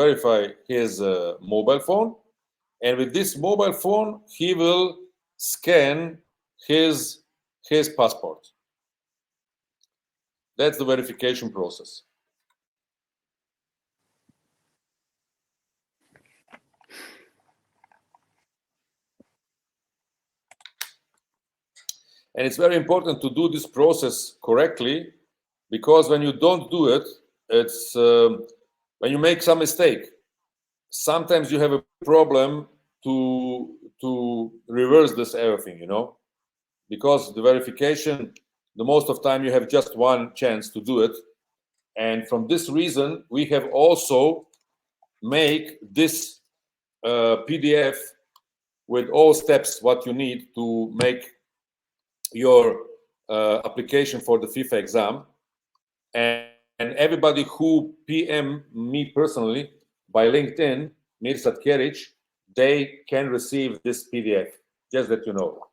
verify his mobile phone, and with this mobile phone, he will scan his passport. That's the verification process. And it's very important to do this process correctly, because when you don't do it, it's when you make some mistake, sometimes you have a problem to reverse this everything, you know, because the verification, the most of time you have just one chance to do it. And from this reason, we have also make this PDF with all steps what you need to make your application for the FIFA exam. And everybody who PM me personally by LinkedIn, Mirsad Keric, they can receive this PDF, just that you know.